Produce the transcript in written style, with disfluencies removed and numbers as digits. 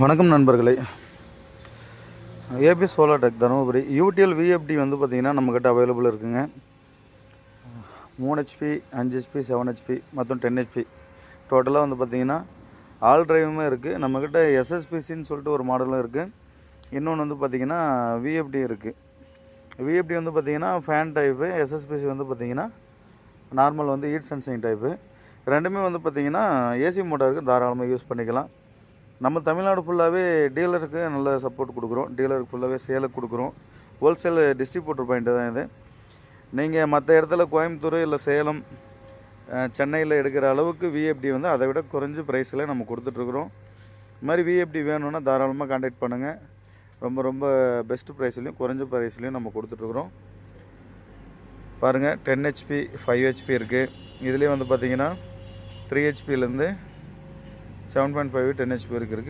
வணக்கம் நண்பர்களே. AP solar tech Dharmapuri UTL VFD வந்து பார்த்திங்கன்னா நம்மக்கிட்ட அவைலபிள் இருக்குங்க. 3 ஹெச்பி 5 ஹெச்பி 7 ஹெச்பி மற்றும் 10 ஹெச்பி டோட்டலாக வந்து பார்த்திங்கன்னா ஆல் டிரைவுமே இருக்குது. நம்மக்கிட்ட எஸ்எஸ்பிசின்னு சொல்லிட்டு ஒரு மாடலும் இருக்குது. இன்னொன்று வந்து பார்த்திங்கன்னா விஎஃப்டி இருக்குது. விஎஃப்டி வந்து பார்த்திங்கன்னா ஃபேன் டைப்பு, எஸ்எஸ்பிசி வந்து பார்த்திங்கன்னா நார்மல் வந்து ஹீட் சென்சிங் டைப்பு. ரெண்டுமே வந்து பார்த்திங்கன்னா ஏசி மோட்டாருக்கு தாராளமாக யூஸ் பண்ணிக்கலாம். நம்ம தமிழ்நாடு ஃபுல்லாகவே டீலருக்கு நல்ல சப்போர்ட் கொடுக்குறோம். டீலருக்கு ஃபுல்லாகவே சேலுக்கு கொடுக்குறோம். ஹோல்சேல் டிஸ்ட்ரிபியூட்டர் பாயிண்ட்டு தான் இது. நீங்கள் மற்ற இடத்துல கோயம்புத்தூர் இல்லை சேலம், சென்னையில் எடுக்கிற அளவுக்கு விஎஃப்டி வந்து அதை விட குறைஞ்ச ப்ரைஸில் நம்ம கொடுத்துட்ருக்குறோம். இது மாதிரி விஎஃப்டி வேணும்னா தாராளமாக கான்டாக்ட் பண்ணுங்கள். ரொம்ப ரொம்ப பெஸ்ட்டு ப்ரைஸ்லையும் குறைஞ்ச ப்ரைஸ்லையும் நம்ம கொடுத்துட்ருக்குறோம். பாருங்கள், 10 ஹெச்பி 5 ஹெச்பி இருக்குது. இதுலேயே வந்து பார்த்திங்கன்னா 3 ஹெச்பிலேருந்து 7.5 10 ஹெச்பி இருக்குது.